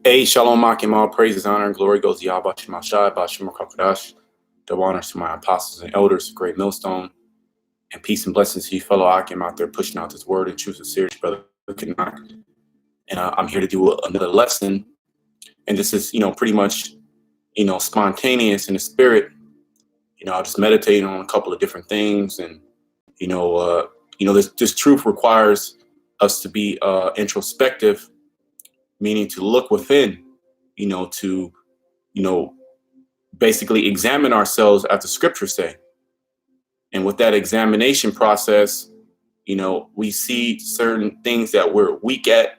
Hey, Shalom Akim, all praises, honor, and glory goes to Yahweh Shemashai, Bashim Kakadash. Double honors to my apostles and elders, great millstone, and peace and blessings to you, fellow Akim out there pushing out this word and truth and serious, brother. And I'm here to do another lesson. And this is, pretty much, spontaneous in the spirit. I'll just meditate on a couple of different things. And, this truth requires us to be introspective, meaning to look within, to, basically examine ourselves as the scriptures say. And with that examination process, we see certain things that we're weak at.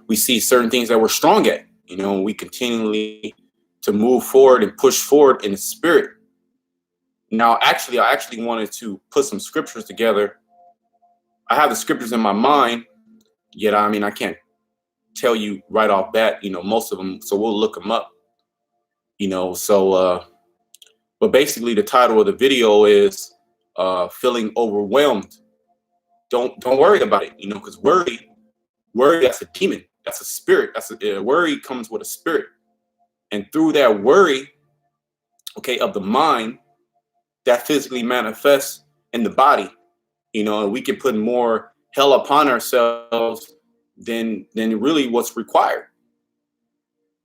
We see certain things that we're strong at, we continually to move forward and push forward in the spirit. Now, I actually wanted to put some scriptures together. I have the scriptures in my mind, yet, I can't tell you right off bat, most of them. So we'll look them up, but basically the title of the video is feeling overwhelmed. Don't worry about it, because worry, that's a demon. That's a spirit. Worry comes with a spirit. And through that worry, of the mind, that physically manifests in the body, and we can put more hell upon ourselves than really what's required.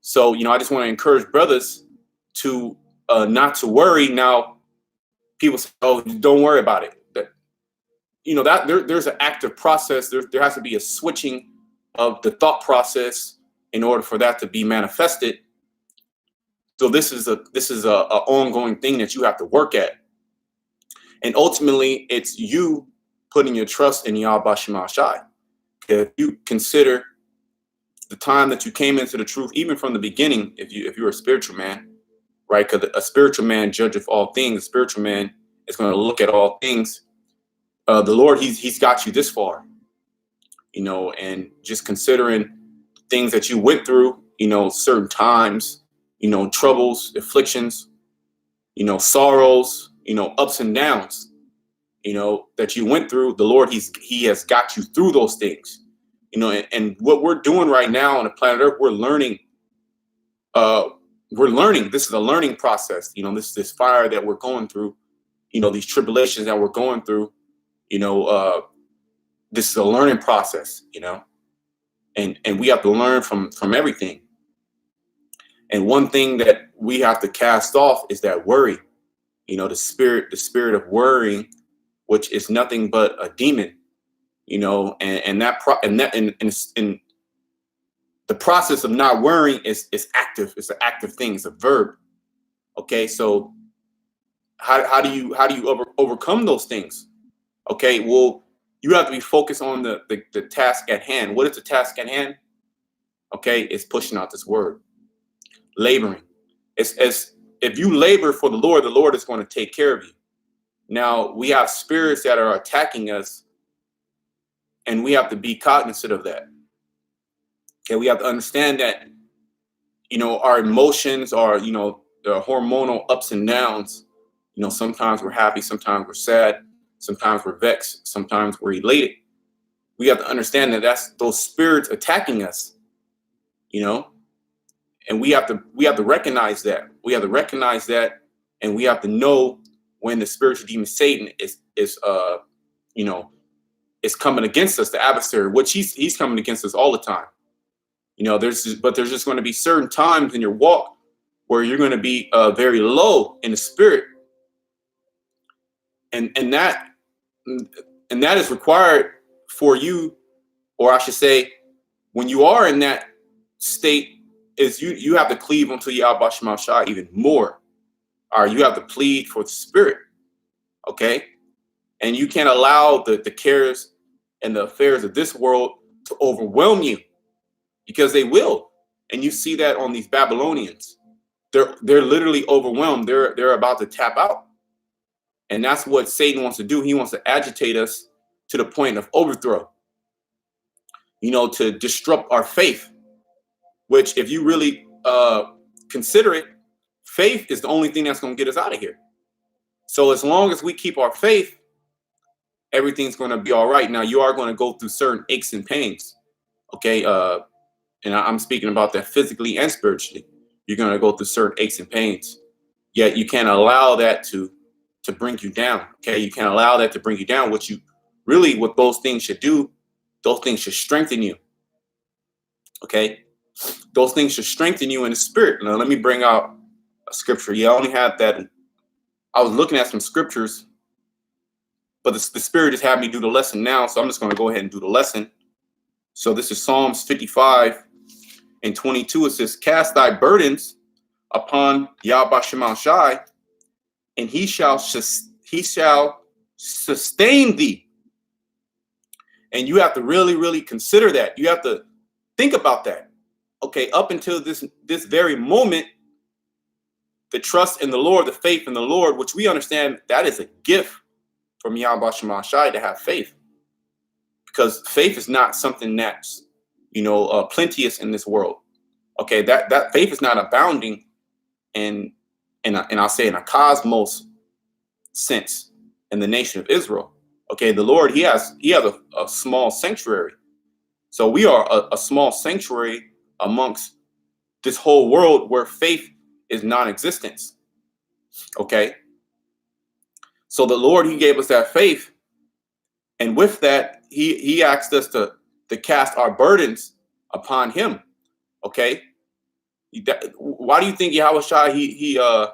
So, I just want to encourage brothers to not to worry. Now, people say, "Oh, don't worry about it." There's an active process. There has to be a switching of the thought process in order for that to be manifested. So this is a ongoing thing that you have to work at, and ultimately, it's you putting your trust in Yahweh Shemashai. If you consider the time that you came into the truth, even from the beginning, if you're a spiritual man, right? Because a spiritual man judgeth all things. A spiritual man is going to look at all things. The Lord, he's got you this far, and just considering things that you went through, certain times, troubles, afflictions, sorrows, ups and downs, that you went through. The Lord, he has got you through those things, and what we're doing right now on the planet Earth, we're learning. This is a learning process. This fire that we're going through, these tribulations that we're going through, this is a learning process, and we have to learn from everything. And one thing that we have to cast off is that worry, the spirit of worrying, which is nothing but a demon, and the process of not worrying is active. It's an active thing. It's a verb. Okay, so how do you overcome those things? Okay, well, you have to be focused on the task at hand. What is the task at hand? Okay, it's pushing out this word, laboring. It's as if you labor for the Lord is going to take care of you. Now, we have spirits that are attacking us, and we have to be cognizant of that. Okay, we have to understand that, our emotions are, the hormonal ups and downs. Sometimes we're happy, sometimes we're sad, sometimes we're vexed, sometimes we're elated. We have to understand that that's those spirits attacking us, and we have to recognize that. We have to recognize that, and we have to know when the spiritual demon Satan is coming against us, the adversary, which he's coming against us all the time. There's just going to be certain times in your walk where you're going to be very low in the spirit, and that is required for you, or I should say, when you are in that state, is you have to cleave unto Yahweh Shemashai even more. Or you have to plead for the spirit, okay? And you can't allow the cares and the affairs of this world to overwhelm you, because they will. And you see that on these Babylonians. They're literally overwhelmed. They're about to tap out. And that's what Satan wants to do. He wants to agitate us to the point of overthrow, to disrupt our faith, which if you really consider it, faith is the only thing that's going to get us out of here. So as long as we keep our faith, everything's going to be all right. Now, you are going to go through certain aches and pains, okay? and I'm speaking about that physically and spiritually. You're going to go through certain aches and pains. Yet you can't allow that to bring you down. Okay, you can't allow that to bring you down. What those things should do, those things should strengthen you. Okay, those things should strengthen you in the spirit. Now let me bring out a scripture. Yeah, I only had that. I was looking at some scriptures, but the spirit just had me do the lesson now, so I'm just going to go ahead and do the lesson. So this is Psalms 55 and 22. It says, "Cast thy burdens upon Yahweh Shema Shai, and he shall sustain thee." And you have to really, really consider that. You have to think about that. Okay, up until this very moment, the trust in the Lord, the faith in the Lord, which we understand that is a gift from Yahweh Shema Shai to have faith, because faith is not something that's plenteous in this world. Okay, that faith is not abounding and I'll say in a cosmos sense in the nation of Israel. Okay, the Lord, he has a small sanctuary. So we are a small sanctuary amongst this whole world where faith is non-existent. Okay, so the Lord, he gave us that faith, and with that, he asked us to cast our burdens upon him. Okay, why do you think Yahweh Shai he had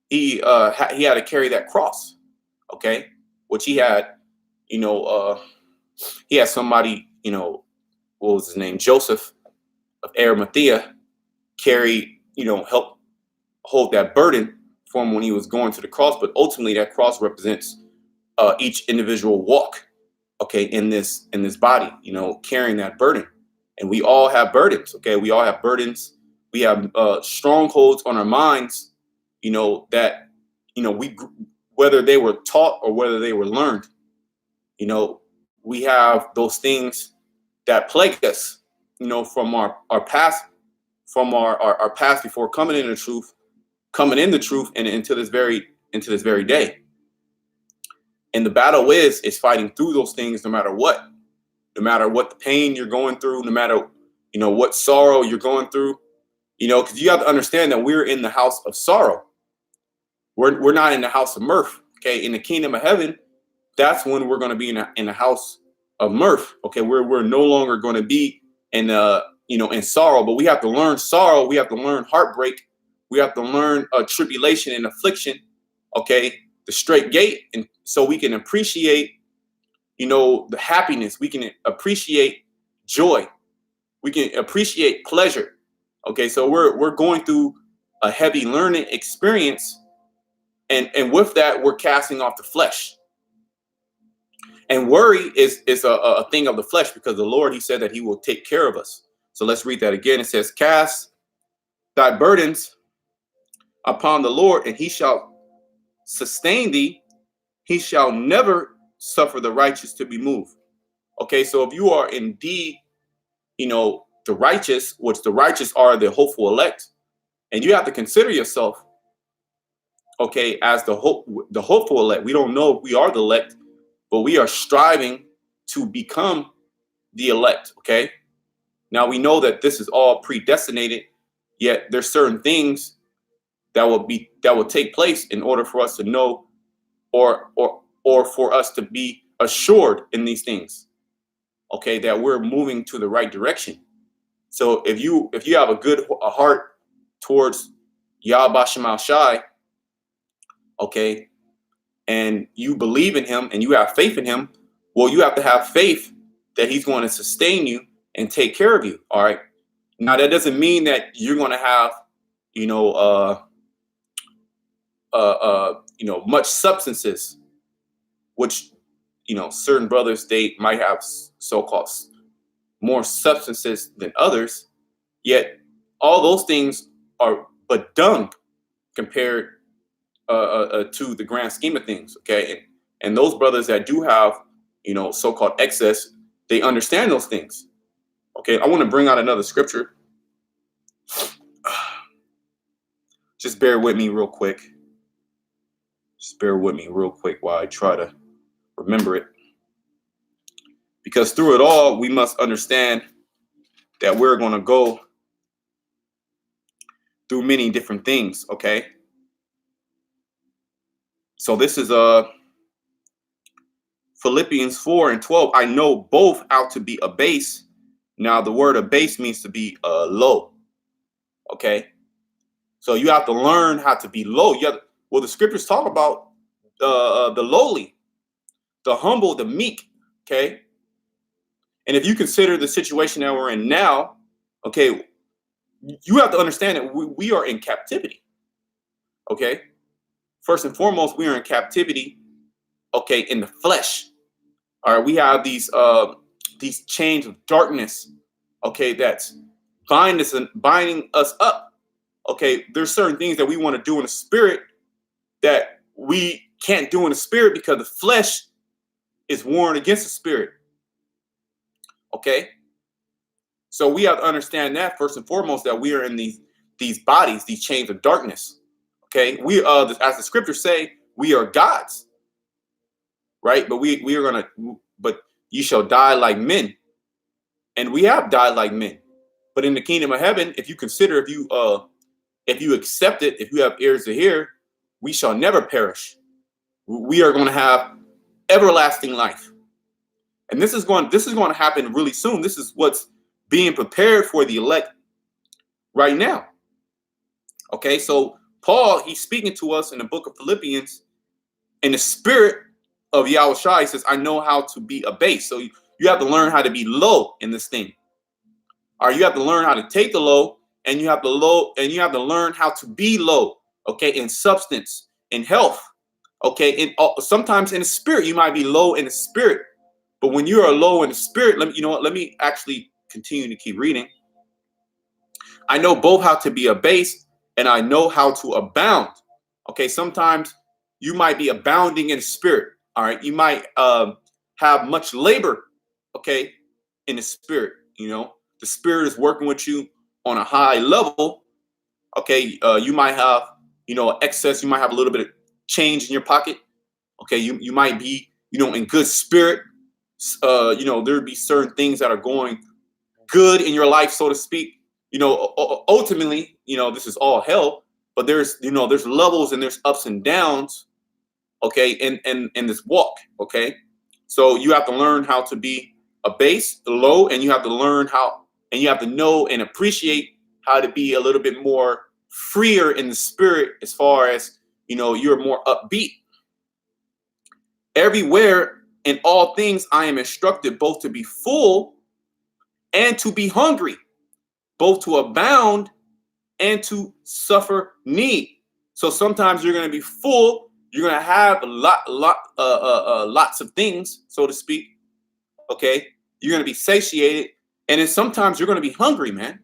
to carry that cross? Okay, which he had, he had somebody, what was his name, Joseph of Arimathea, help hold that burden for him when he was going to the cross. But ultimately, that cross represents each individual walk, okay, in this body, carrying that burden. And we all have burdens. Okay, we all have burdens. We have strongholds on our minds, that we, whether they were taught or whether they were learned, we have those things that plague us, from our past, from our past before coming in the truth and into this very day. And the battle is fighting through those things no matter what the pain you're going through, no matter, what sorrow you're going through, because you have to understand that we're in the house of sorrow. We're not in the house of mirth. Okay, in the kingdom of heaven, that's when we're going to be in the house of mirth. Okay, we're no longer going to be in in sorrow, but we have to learn sorrow. We have to learn heartbreak. We have to learn tribulation and affliction. Okay, the straight gate, and so we can appreciate, the happiness. We can appreciate joy. We can appreciate pleasure. Okay, so we're going through a heavy learning experience. And with that, we're casting off the flesh. And worry is a thing of the flesh, because the Lord, he said that he will take care of us. So let's read that again. It says, "Cast thy burdens upon the Lord, and he shall sustain thee. He shall never suffer the righteous to be moved." Okay, so if you are indeed, the righteous, which the righteous are the hopeful elect, and you have to consider yourself, okay, as the hopeful elect. We don't know if we are the elect, but we are striving to become the elect. Okay, now we know that this is all predestinated, yet there's certain things that will take place in order for us to know, or for us to be assured in these things, okay, that we're moving to the right direction. So if you have a heart towards Yahweh Shema Shai, okay, and you believe in him and you have faith in him, well, you have to have faith that he's going to sustain you and take care of you. All right. Now that doesn't mean that you're going to have, much substances, which, certain brothers, they might have so-called more substances than others, yet all those things are but dung compared to the grand scheme of things. Okay, and those brothers that do have, so-called excess, they understand those things. Okay, I want to bring out another scripture. Just bear with me real quick. While I try to remember it. Because through it all, we must understand that we're going to go through many different things. Okay. So this is Philippians 4:12. I know both how to be abased. Now the word abase means to be low. Okay. So you have to learn how to be low. The scriptures talk about the lowly, the humble, the meek. Okay. And if you consider the situation that we're in now, okay, you have to understand that we are in captivity. Okay. First and foremost, we are in captivity. Okay. In the flesh. All right. We have these chains of darkness. Okay. That's binding us up. Okay. There's certain things that we want to do in the spirit that we can't do in the spirit because the flesh is warring against the spirit. Okay. So we have to understand that first and foremost, that we are in these bodies, these chains of darkness. Okay. We as the scriptures say, we are gods. Right. But we are but you shall die like men. And we have died like men. But in the kingdom of heaven, if you consider, if you accept it, if you have ears to hear, we shall never perish. We are going to have everlasting life. And this is going to happen really soon. This is what's being prepared for the elect right now. Okay, so Paul, he's speaking to us in the book of Philippians in the spirit of Yahushua. He says, I know how to be abased. So you have to learn how to be low in this thing. Or you have to learn how to take the low, and you have to learn how to be low. Okay, in substance, in health. Okay, sometimes in the spirit, you might be low in the spirit. But when you are low in the spirit, let me actually continue to keep reading. I know both how to be abased and I know how to abound. Okay, sometimes you might be abounding in the spirit. All right, you might have much labor. Okay, in the spirit. The spirit is working with you on a high level. Okay, you might have excess. You might have a little bit of change in your pocket. Okay, you might be in good spirit. There'd be certain things that are going good in your life, so to speak. Ultimately, this is all hell, but there's levels and there's ups and downs. Okay, in this walk. Okay, so you have to learn how to be abased, low, and you have to learn and you have to know and appreciate how to be a little bit more freer in the spirit, as far as you're more upbeat. Everywhere in all things I am instructed both to be full and to be hungry, both to abound and to suffer need. So sometimes you're going to be full, you're going to have lots of things, so to speak. Okay, you're going to be satiated, and then sometimes you're going to be hungry, man.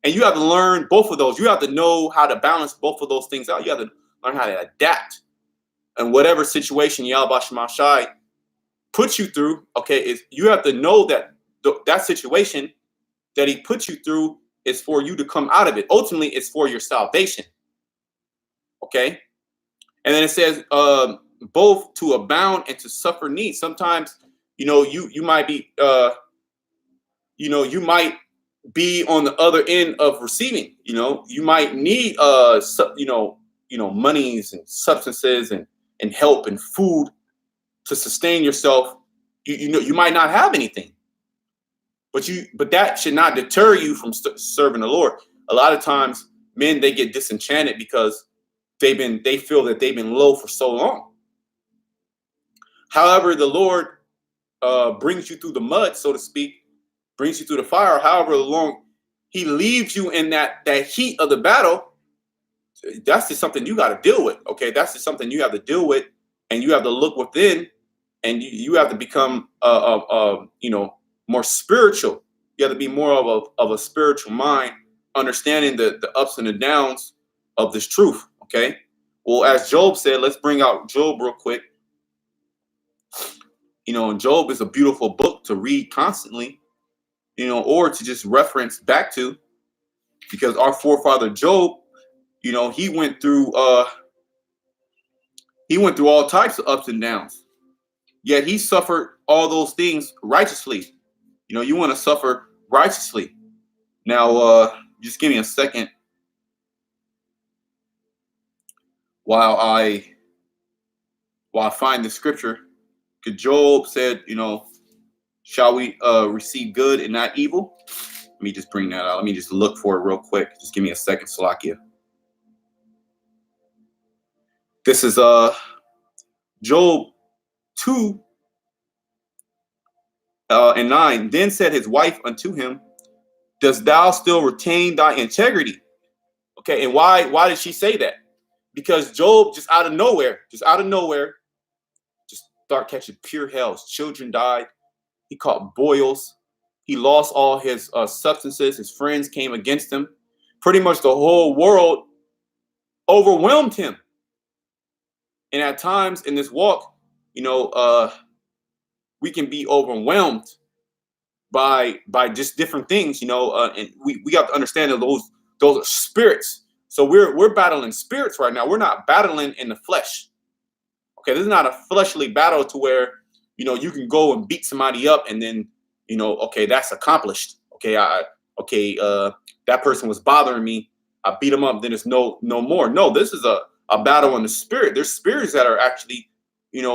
And you have to learn both of those. You have to know how to balance both of those things out. You have to learn how to adapt. And whatever situation Yahweh Shemashai puts you through, okay, you have to know that that situation that he puts you through is for you to come out of it. Ultimately, it's for your salvation. Okay? And then it says both to abound and to suffer need. Sometimes, you might be you might be on the other end of receiving. You might need monies and substances and help and food to sustain yourself. You might not have anything, but that should not deter you from serving the Lord. A lot of times men, they get disenchanted because they feel that they've been low for so long. However, the Lord brings you through the mud, so to speak, brings you through the fire. However long he leaves you in that heat of the battle, that's just something you got to deal with. Okay, that's just something you have to deal with, and you have to look within, and you have to become more spiritual. You have to be more of a spiritual mind, understanding the ups and the downs of this truth. Okay, well, as Job said, let's bring out Job real quick. And Job is a beautiful book to read constantly, or to just reference back to, because our forefather Job, he went through all types of ups and downs, yet he suffered all those things righteously. You want to suffer righteously. Now, just give me a second while I find the scripture. Because Job said, shall we receive good and not evil? Let me just bring that out. Let me just look for it real quick. Just give me a second, Salakia. This is Job 2 and 9. Then said his wife unto him, dost thou still retain thy integrity? Okay, and why did she say that? Because Job just out of nowhere, just start catching pure hell. His children died. He caught boils. He lost all his substances. His friends came against him. Pretty much the whole world overwhelmed him. And at times in this walk, we can be overwhelmed by just different things, and we have to understand that those are spirits. So we're battling spirits right now. We're not battling in the flesh. Okay, this is not a fleshly battle to where you can go and beat somebody up and then okay, that's accomplished. Okay, that person was bothering me. I beat them up. Then it's no more. No, this is a battle in the spirit. There's spirits that are actually in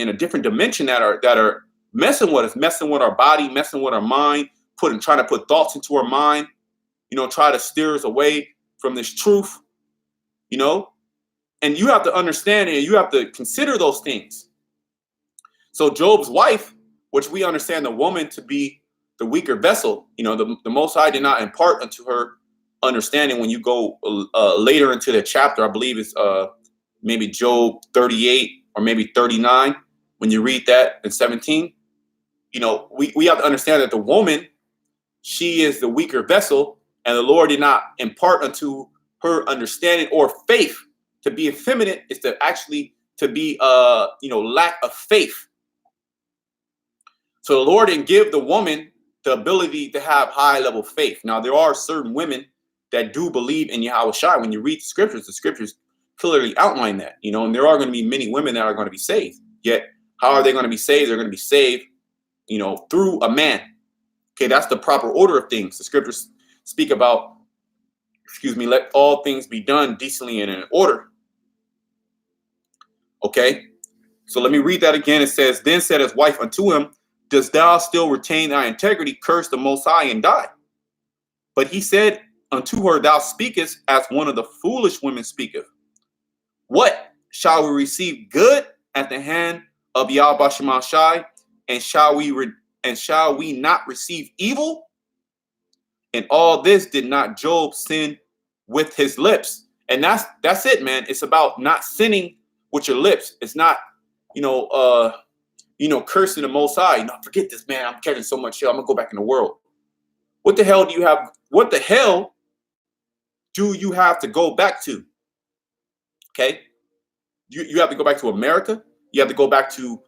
a different dimension that are messing with us, messing with our body, messing with our mind, trying to put thoughts into our mind, try to steer us away from this truth, and you have to understand and you have to consider those things. So Job's wife, which we understand the woman to be the weaker vessel, the Most High did not impart unto her understanding. When you go later into the chapter, I believe it's maybe Job 38 or maybe 39, when you read that in 17, we have to understand that the woman, she is the weaker vessel, and the Lord did not impart unto her understanding or faith. To be effeminate is to actually to be lack of faith. So the Lord didn't give the woman the ability to have high level faith. Now there are certain women that do believe in Yahweh Shai. When you read the scriptures clearly outline that, and there are going to be many women that are going to be saved. Yet, how are they going to be saved? They're going to be saved, through a man. Okay, that's the proper order of things. The scriptures speak about, let all things be done decently and in order. Okay, so let me read that again. It says, then said his wife unto him, dost thou still retain thy integrity? Curse the Most High and die. But he said unto her, thou speakest as one of the foolish women speaketh. What? Shall we receive good at the hand of Yahweh Shema Shai, and shall we not receive evil? And all this did not Job sin with his lips. And that's it, man. It's about not sinning with your lips. It's not, cursing the Most High. Forget this, man. I'm catching so much hell. I'm gonna go back in the world. What the hell do you have? What the hell do you have to go back to? Okay, you have to go back to America. You have to go back to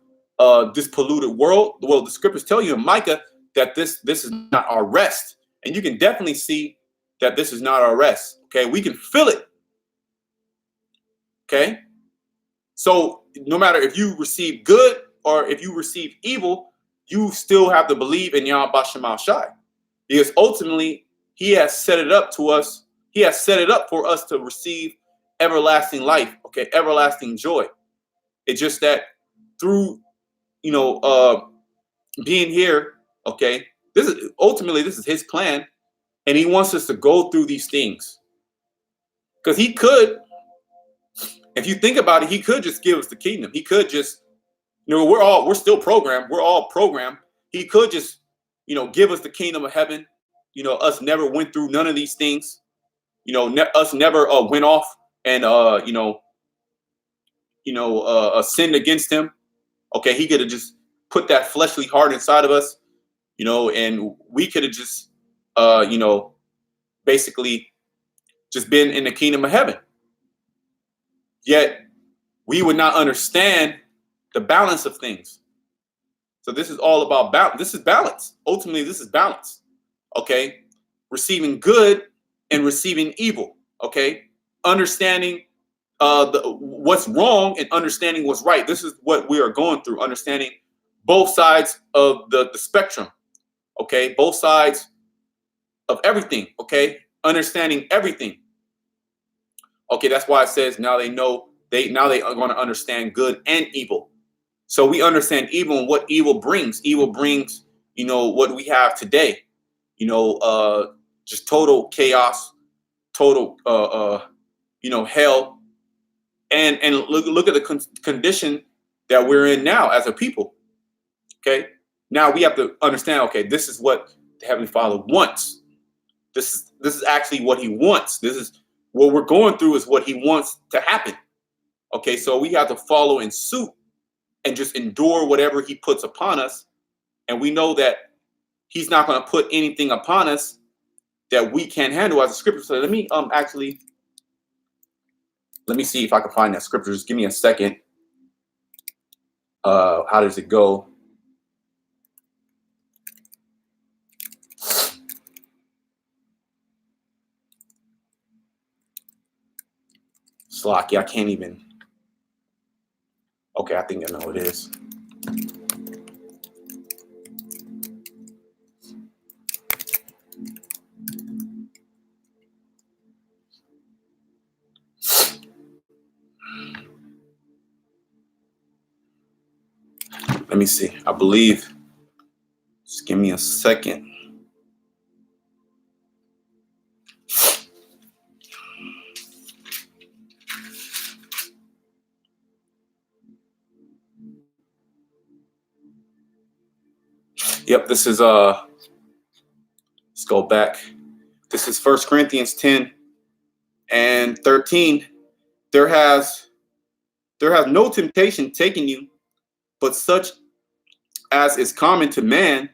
this polluted world. Well, the scriptures tell you in Micah that this is not our rest, and you can definitely see that this is not our rest. Okay, we can feel it. Okay, so no matter if you receive good or if you receive evil, you still have to believe in Yahweh Shema Shai, because ultimately He has set it up to us. He has set it up for us to receive everlasting life. Okay, everlasting joy. It's just that through being here. Okay, this is His plan, and He wants us to go through these things, because He could. If you think about it, He could just give us the kingdom. He could just, we're still programmed. We're all programmed. He could just, give us the kingdom of heaven. Us never went through none of these things. Us never went off and, sinned against Him. Okay, He could have just put that fleshly heart inside of us, and we could have just, basically just been in the kingdom of heaven. Yet we would not understand the balance of things. So this is all about balance. This is balance. Ultimately, this is balance. Okay, receiving good and receiving evil. Okay, understanding what's wrong and understanding what's right. This is what we are going through. Understanding both sides of the spectrum. Okay, both sides of everything. Okay, understanding everything. Okay, that's why it says now they know now they are going to understand good and evil. So we understand evil and what evil brings. Evil brings, what we have today. Just total chaos, total, hell, and look at the condition that we're in now as a people. Okay, now we have to understand. Okay, this is what the Heavenly Father wants. This is actually what He wants. This is what we're going through. Is what He wants to happen. Okay, so we have to follow in suit and just endure whatever He puts upon us. And we know that He's not going to put anything upon us that we can't handle as a scripture. So let me see if I can find that scripture. Just give me a second. How does it go? Slocky, I can't even. Okay, I think I know what it is. Let me see. I believe. Just give me a second. Yep, this is let's go back. This is 1 Corinthians 10 and 13. There has no temptation taken you, but such as is common to man.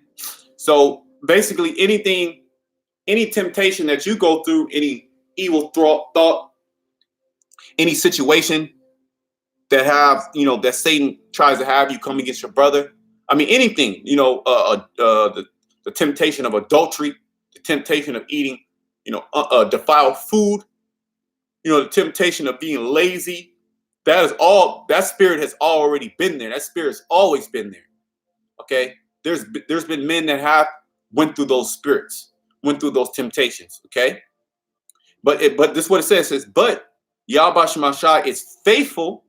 So basically any temptation that you go through, any evil thought, any situation that Satan tries to have you come against your brother. I mean, anything, the temptation of adultery, the temptation of eating, defiled food, the temptation of being lazy. That spirit has already been there. That spirit's always been there. Okay. There's been men that have went through those spirits, went through those temptations. Okay. But this is what it says. It says, but Yahweh Shemashai is faithful,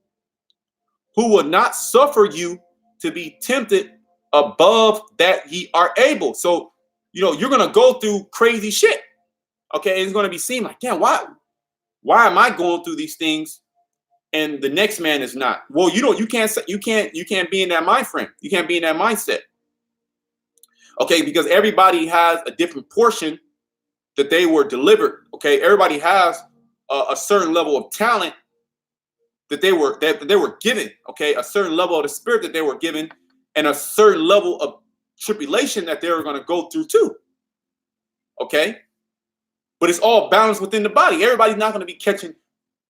who will not suffer you to be tempted above that ye are able. So, you're going to go through crazy shit. Okay. It's going to be seen like, yeah, why am I going through these things and the next man is not? Well, you can't be in that mind frame. You can't be in that mindset. Okay. Because everybody has a different portion that they were delivered. Okay. Everybody has a certain level of talent that they were given. Okay. A certain level of the spirit that they were given, and a certain level of tribulation that they were going to go through too. Okay. But it's all balanced within the body. Everybody's not going to be catching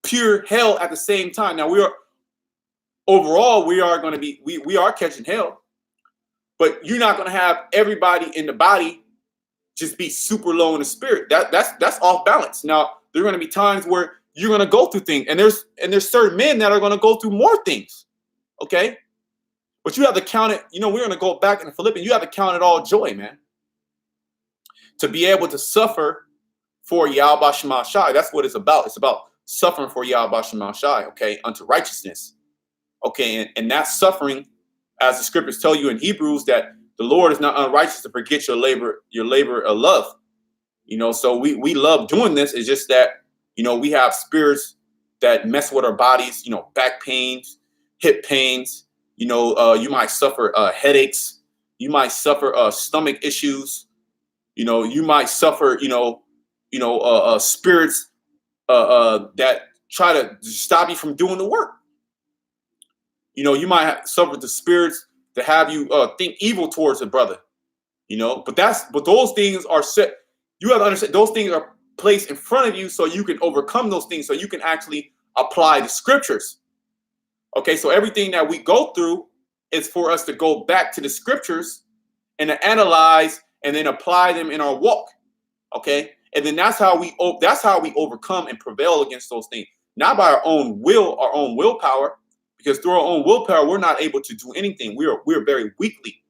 pure hell at the same time. Now we are catching hell, but you're not going to have everybody in the body just be super low in the spirit. That's off balance. Now there are going to be times where you're going to go through things, and there's certain men that are going to go through more things. Okay. But you have to count it. We're going to go back in Philippians. You have to count it all joy, man, to be able to suffer for Yahweh Shemashai. That's what it's about. It's about suffering for Yahweh Shemashai, okay, unto righteousness. Okay, and that suffering, as the scriptures tell you in Hebrews, that the Lord is not unrighteous to forget your labor of love. So we love doing this. It's just that, we have spirits that mess with our bodies, back pains, hip pains, you might suffer headaches, you might suffer stomach issues, you might suffer, spirits that try to stop you from doing the work. You might suffer the spirits to have you think evil towards a brother. But those things are set. You have to understand those things are placed in front of you so you can overcome those things, so you can actually apply the scriptures. Okay, so everything that we go through is for us to go back to the scriptures and to analyze and then apply them in our walk. Okay, and then that's how we overcome and prevail against those things, not by our own will, our own willpower, because through our own willpower we're not able to do anything. We're very weakly.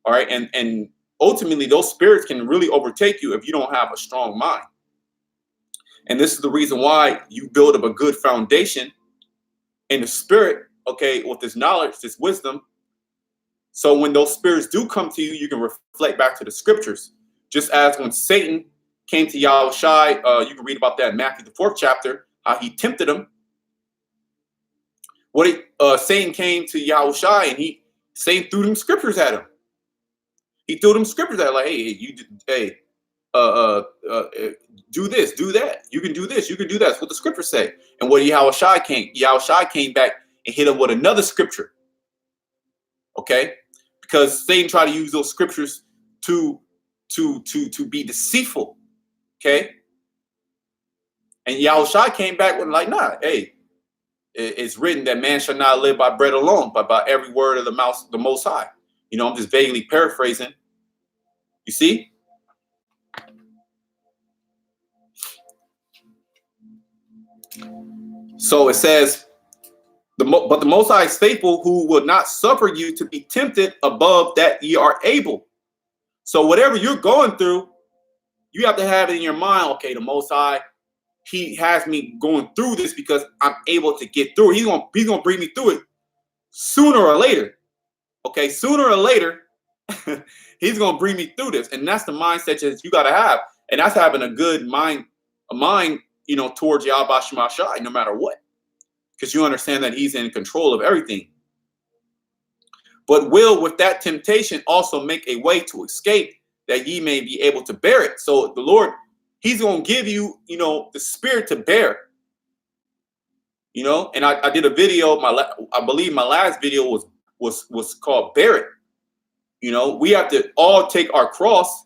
All right, and ultimately those spirits can really overtake you if you don't have a strong mind. And this is the reason why you build up a good foundation in the spirit, okay, with this knowledge, this wisdom. So when those spirits do come to you, you can reflect back to the scriptures. Just as when Satan came to Yahushai, you can read about that in Matthew, the 4th chapter, how he tempted him. Satan came to Yahushai and Satan threw them scriptures at him. He threw them scriptures at him, like, do this, do that. You can do this, you can do that. That's what the scriptures say. And what Yahushai came back and hit him with another scripture. Okay? Because Satan tried to use those scriptures to be deceitful. Okay? And Yahushua came back with like, nah, hey, it's written that man shall not live by bread alone, but by every word of the Most High. You know, I'm just vaguely paraphrasing. You see? So it says, but the Most High is faithful, who will not suffer you to be tempted above that ye are able. So whatever you're going through, you have to have it in your mind, okay, the Most High, he has me going through this because I'm able to get through it. He's gonna bring me through it sooner or later. Okay, sooner or later, he's gonna bring me through this. And that's the mindset that you gotta have. And that's having a good mind, you know, towards Yahweh Shema Shai, no matter what. Because you understand that he's in control of everything. But will with that temptation also make a way to escape, that ye may be able to bear it. So the Lord, he's going to give you, you know, the spirit to bear. You know, and I did a video, I believe my last video was called Bear It. You know, we have to all take our cross,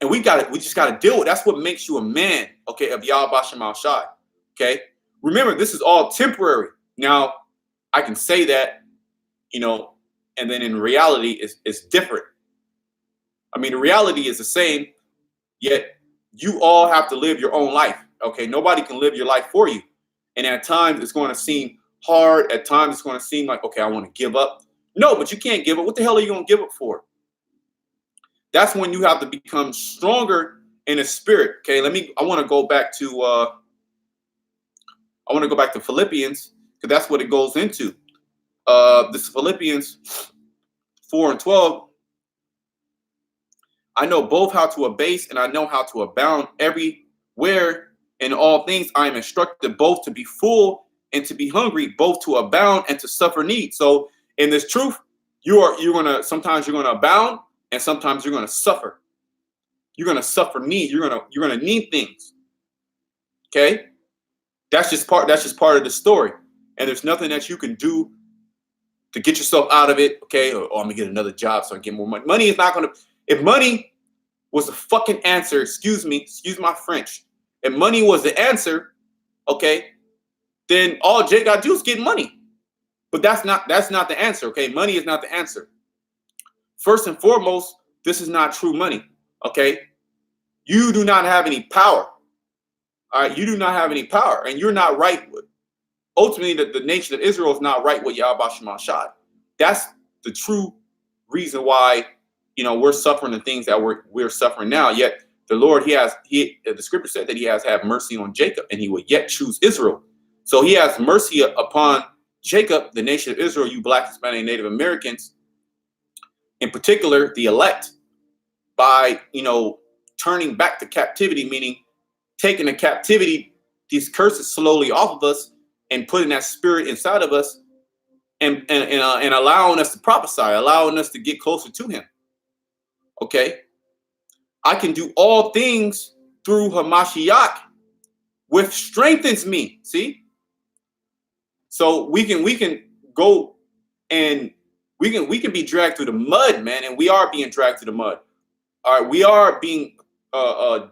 and we just got to deal with it. That's what makes you a man, okay, of Yahweh Shema Shai. Okay? Remember, this is all temporary. Now, I can say that, you know, and then in reality, it's different. I mean, the reality is the same, yet you all have to live your own life. Okay, nobody can live your life for you. And at times it's going to seem hard. At times it's going to seem like, okay, I want to give up. No, but you can't give up. What the hell are you going to give up for? That's when you have to become stronger in the spirit. Okay, I want to go back to Philippians, because that's what it goes into. This Philippians 4:12. I know both how to abase and I know how to abound. Everywhere in all things I am instructed both to be full and to be hungry, both to abound and to suffer need. So in this truth, sometimes you're gonna abound and sometimes you're gonna suffer. You're gonna suffer need. You're gonna need things. Okay? That's just part of the story. And there's nothing that you can do to get yourself out of it. Okay, or I'm gonna get another job so I get more money. Money is not gonna. If money was the fucking answer, excuse my French. If money was the answer, okay, then all Jay got to do is get money. But that's not the answer, okay? Money is not the answer. First and foremost, this is not true money, okay? You do not have any power. All right, you do not have any power, and you're not right with. Ultimately, the nation of Israel is not right with Yahweh Shema Shai. That's the true reason why, you know, we're suffering the things that we're suffering now. Yet the Lord, the scripture said that he has had mercy on Jacob, and he will yet choose Israel. So he has mercy upon Jacob, the nation of Israel, you Black, Hispanic, Native Americans, in particular, the elect, by, you know, turning back to captivity, meaning taking the captivity, these curses slowly off of us and putting that spirit inside of us and allowing us to prophesy, allowing us to get closer to him. Okay? I can do all things through Hamashiach, which strengthens me. See? So we can go and we can be dragged through the mud, man, and we are being dragged through the mud. All right, we are being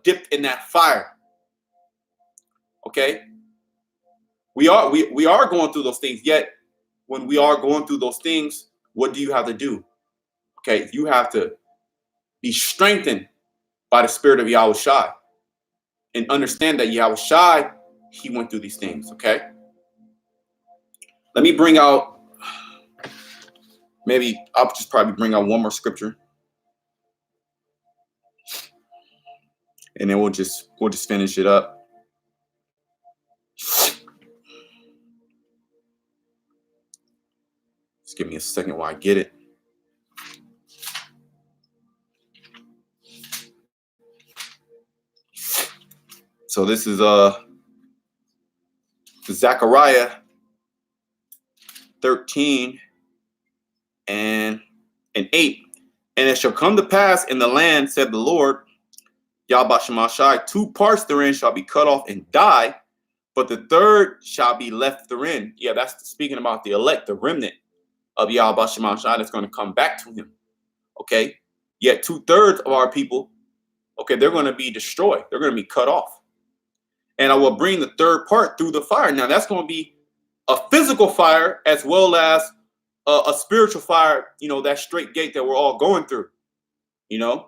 dipped in that fire. Okay? We are going through those things, yet when we are going through those things, what do you have to do? Okay, you have to be strengthened by the spirit of Yahushai and understand that Yahushai, he went through these things, okay? Let me bring out, maybe I'll just probably bring out one more scripture. and then we'll just finish it up. Just give me a second while I get it. So this is Zechariah 13 and 8. And it shall come to pass in the land, said the Lord, Yahweh Shemashai, 2 parts therein shall be cut off and die, but the third shall be left therein. Yeah, that's speaking about the elect, the remnant of Yahweh Shemashai that's going to come back to him. Okay. Yet 2/3 of our people, okay, they're going to be destroyed. They're going to be cut off. And I will bring the third part through the fire. Now that's going to be a physical fire as well as a spiritual fire, that straight gate that we're all going through, and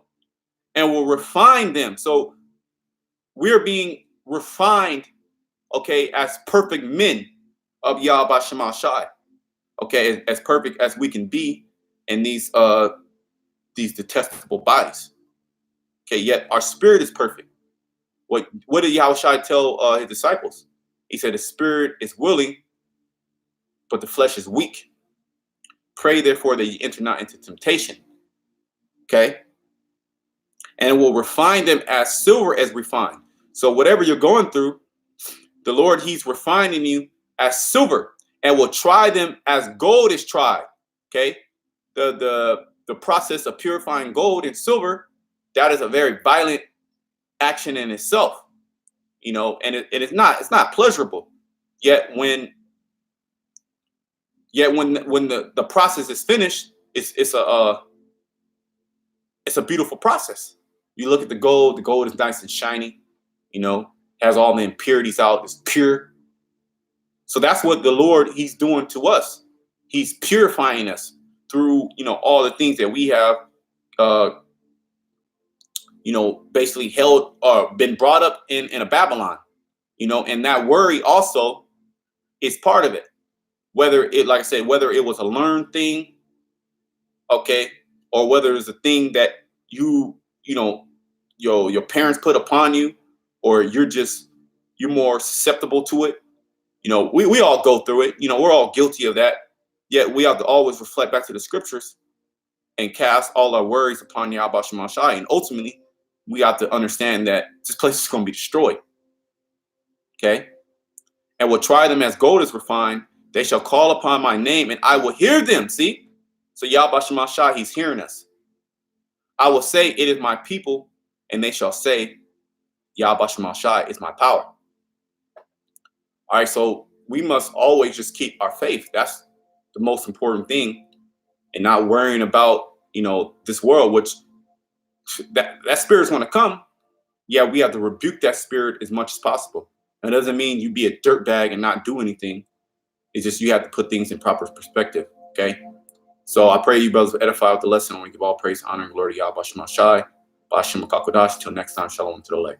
we'll refine them. So we're being refined, okay, as perfect men of Yahweh Shemashai, okay, as perfect as we can be in these detestable bodies. Okay, yet our spirit is perfect. What did Yahushua tell his disciples? He said, the spirit is willing, but the flesh is weak. Pray, therefore, that ye enter not into temptation. Okay? And it will refine them as silver is refined. So whatever you're going through, the Lord, he's refining you as silver, and will try them as gold is tried. Okay? The process of purifying gold and silver, that is a very violent action in itself, and it's not pleasurable. Yet when the process is finished, it's a beautiful process. You look at the gold is nice and shiny, has all the impurities out, it's pure. So that's what the Lord, he's doing to us. He's purifying us through, all the things that we have, basically held or been brought up in a Babylon, and that worry also is part of it. Whether it, like I said, whether it was a learned thing, okay, or whether it's a thing that your parents put upon you, or you're more susceptible to it. We all go through it. We're all guilty of that. Yet we have to always reflect back to the scriptures and cast all our worries upon Yahweh Shemashai. And ultimately, we have to understand that this place is going to be destroyed. Okay? And will try them as gold is refined. They shall call upon my name, and I will hear them. See? So Yahweh Shemashai, he's hearing us. I will say, it is my people, and they shall say, Yahweh Shemashai is my power. All right, so we must always just keep our faith. That's the most important thing, and not worrying about, this world, which that spirit's going to come. Yeah, we have to rebuke that spirit as much as possible. That doesn't mean you be a dirtbag and not do anything. It's just you have to put things in proper perspective, okay? So I pray you brothers will edify with the lesson. We give all praise, honor, and glory to Yahweh Shemashai. B'Hashem HaKadosh. Till next time, shalom to the lake.